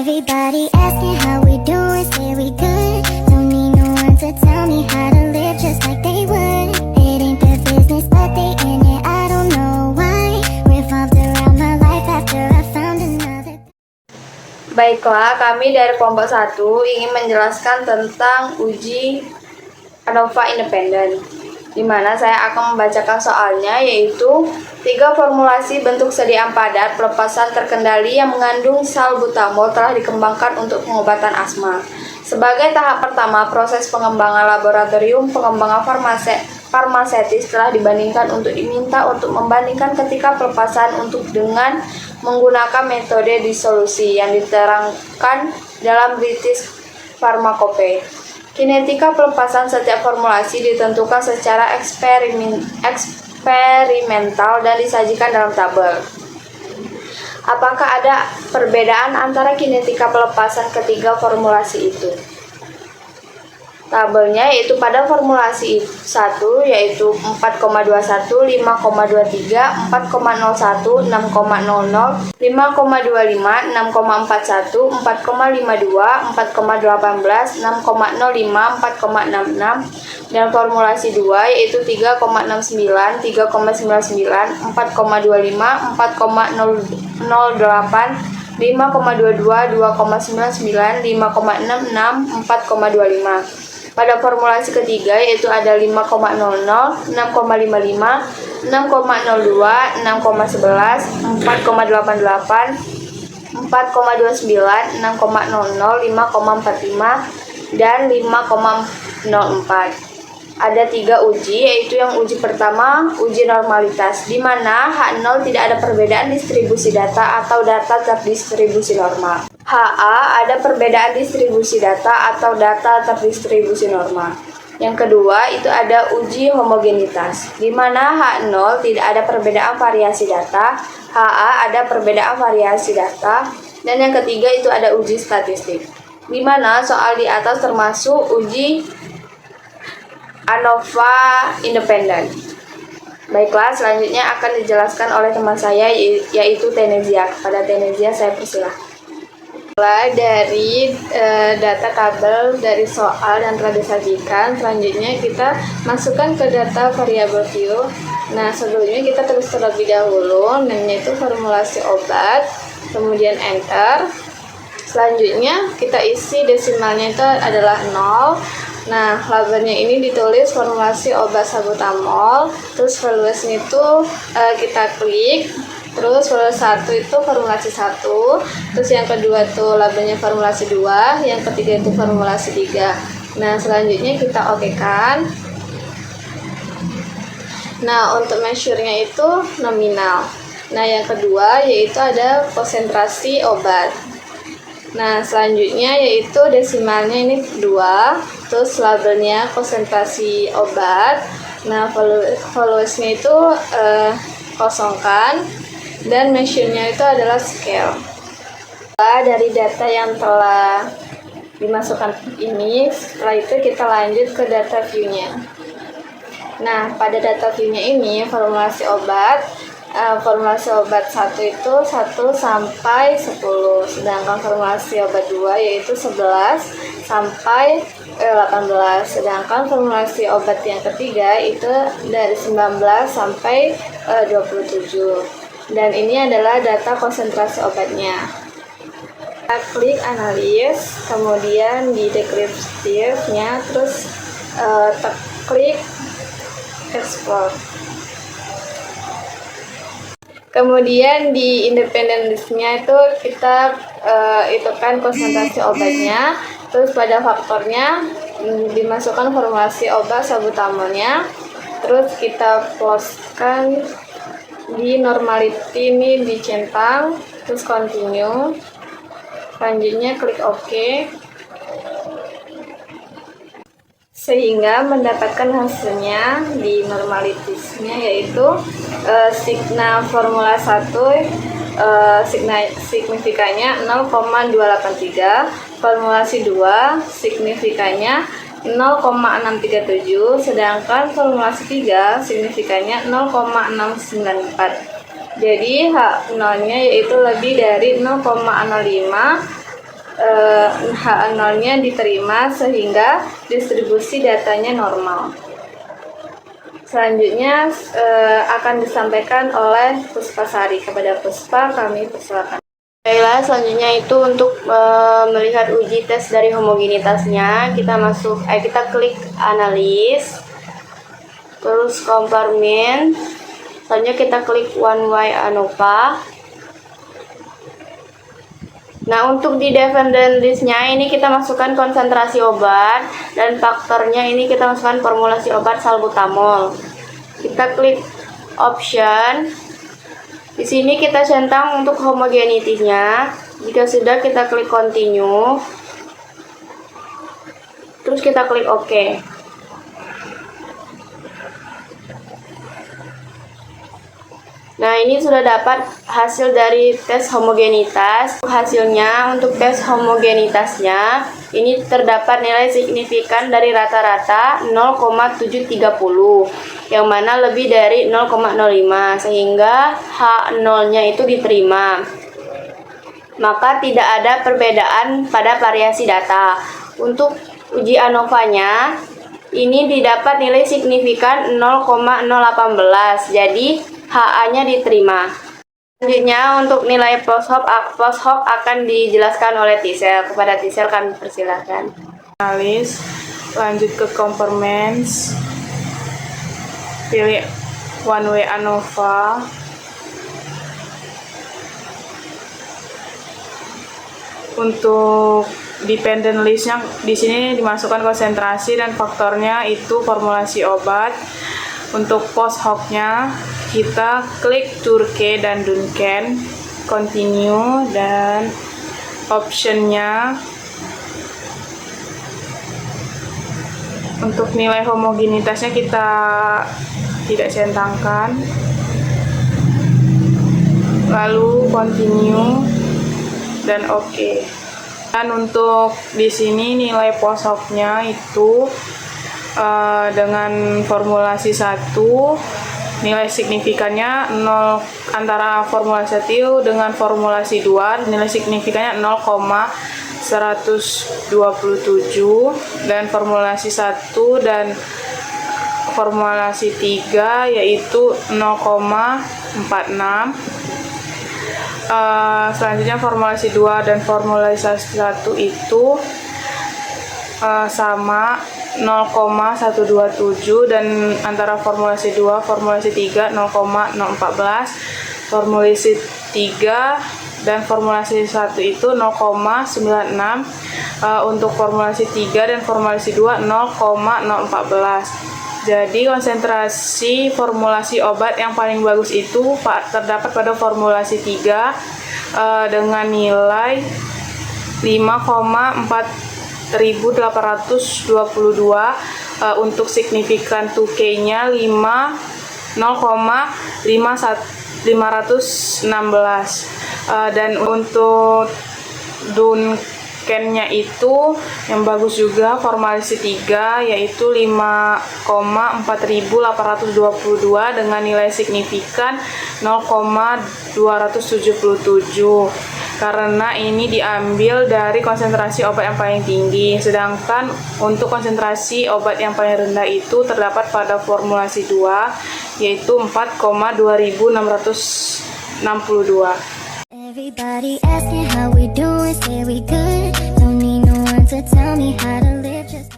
Everybody asking how we doing, say we good. Don't need no one to tell me how to live just like they would. It ain't their business, but they in it, I don't know why. Revolved around my life after I found another. Baiklah, kami dari kelompok 1 ingin menjelaskan tentang uji ANOVA independen, di mana saya akan membacakan soalnya, yaitu 3 formulasi bentuk sediaan padat pelepasan terkendali yang mengandung salbutamol telah dikembangkan untuk pengobatan asma. Sebagai tahap pertama, proses pengembangan laboratorium pengembangan farmasetis telah dibandingkan untuk diminta untuk membandingkan ketika pelepasan untuk dengan menggunakan metode disolusi yang diterangkan dalam British Pharmacopoeia. Kinetika pelepasan setiap formulasi ditentukan secara eksperimental dan disajikan dalam tabel. Apakah ada perbedaan antara kinetika pelepasan ketiga formulasi itu? Tabelnya yaitu pada formulasi 1 yaitu 4,21, 5,23, 4,01, 6,00, 5,25, 6,41, 4,52, 4,18, 6,05, 4,66, dan formulasi 2 yaitu 3,69, 3,99, 4,25, 4,08, 5,22, 2,99, 5,66, 4,25. Pada formulasi ketiga yaitu ada 5,00, 6,55, 6,02, 6,11, 4,88, 4,29, 6,00, 5,45, dan 5,04. Ada 3 uji, yaitu yang uji pertama, uji normalitas, di mana H0 tidak ada perbedaan distribusi data atau data terdistribusi normal. HA ada perbedaan distribusi data atau data terdistribusi normal. Yang kedua itu ada uji homogenitas, di mana H0 tidak ada perbedaan variasi data, HA ada perbedaan variasi data, dan yang ketiga itu ada uji statistik, di mana soal di atas termasuk uji ANOVA independen. Baiklah, selanjutnya akan dijelaskan oleh teman saya yaitu Tenezia. Kepada Tenezia saya persilahkan. Mulai dari data tabel dari soal yang telah disajikan, selanjutnya kita masukkan ke data variabel Q. Nah, sebelumnya kita tulis terlebih dahulu, yaitu formulasi obat, kemudian enter. Selanjutnya kita isi desimalnya itu adalah 0. Nah, labelnya ini ditulis formulasi obat salbutamol, terus valuesnya itu kita klik, terus values 1 itu formulasi 1, terus yang kedua tuh labelnya formulasi 2, yang ketiga itu formulasi 3. Nah, selanjutnya kita okekan. Nah, untuk measure-nya itu nominal. Nah, yang kedua yaitu ada konsentrasi obat. Nah, selanjutnya yaitu desimalnya ini 2, terus labelnya konsentrasi obat. Nah, valuesnya itu kosongkan, dan measure-nya itu adalah scale. Dari data yang telah dimasukkan ini, setelah itu kita lanjut ke data view-nya. Nah, pada data view-nya ini formulasi obat 1 itu 1 sampai 10, sedangkan formulasi obat 2 yaitu 11 sampai 18, sedangkan formulasi obat yang ketiga itu dari 19 sampai 27. Dan ini adalah data konsentrasi obatnya. Kita klik analis, kemudian di deskriptifnya, terus klik explore. Kemudian di independent list-nya itu kita itukan konsentrasi obatnya, terus pada faktornya dimasukkan formulasi obat salbutamolnya, terus kita close-kan di normality ini dicentang, terus continue, selanjutnya klik OK, sehingga mendapatkan hasilnya di normalitasnya yaitu sigma formula 1 signifikannya 0,283, formulasi 2 signifikannya 0,637, sedangkan formulasi 3 signifikannya 0,694. Jadi H0-nya yaitu lebih dari 0,05 H0-nya diterima sehingga distribusi datanya normal. Selanjutnya akan disampaikan oleh Puspasari. Kepada Puspa kami persilakan. Baiklah, selanjutnya itu untuk melihat uji tes dari homogenitasnya, kita klik analis, terus komparmen, selanjutnya kita klik one way ANOVA. Nah, untuk di dependent list-nya ini kita masukkan konsentrasi obat, dan faktornya ini kita masukkan formulasi obat salbutamol. Kita klik option. Di sini kita centang untuk homogenitinya. Jika sudah, kita klik continue. Terus kita klik OK. Nah, ini sudah dapat hasil dari tes homogenitas. Hasilnya untuk tes homogenitasnya ini terdapat nilai signifikan dari rata-rata 0,730, yang mana lebih dari 0,05, sehingga H0-nya itu diterima. Maka tidak ada perbedaan pada variasi data. Untuk uji ANOVA-nya ini didapat nilai signifikan 0,018, jadi HA-nya diterima. Selanjutnya untuk nilai post hoc akan dijelaskan oleh T-cell. Kepada T-cell kami persilahkan. Analis, lanjut ke compartments, pilih one way ANOVA. Untuk dependent listnya di sini dimasukkan konsentrasi dan faktornya itu formulasi obat. Untuk post hoc-nya kita klik Turke dan Duncan, continue, dan optionnya untuk nilai homogenitasnya kita tidak centangkan, lalu continue dan OK. Dan untuk di sini nilai post hoc-nya itu dengan formulasi 1 nilai signifikannya 0 antara formulasi 1 dengan formulasi 2, nilai signifikannya 0,127, dan formulasi 1 dan formulasi 3 yaitu 0,46. Selanjutnya formulasi 2 dan formulasi 1 itu sama 0,127, dan antara formulasi 2 formulasi 3 0,014, formulasi 3 dan formulasi 1 itu 0,96, untuk formulasi 3 dan formulasi 2 0,014. Jadi konsentrasi formulasi obat yang paling bagus itu terdapat pada formulasi 3 dengan nilai 5,4822, untuk signifikan 2K-nya 0,516, dan untuk Duncan-nya itu yang bagus juga formulasi 3 yaitu 5,4822 dengan nilai signifikan 0,277, karena ini diambil dari konsentrasi obat yang paling tinggi, sedangkan untuk konsentrasi obat yang paling rendah itu terdapat pada formulasi 2 yaitu 4,2662. Everybody asking how we doing, say we good. Don't need no one to tell me how to live.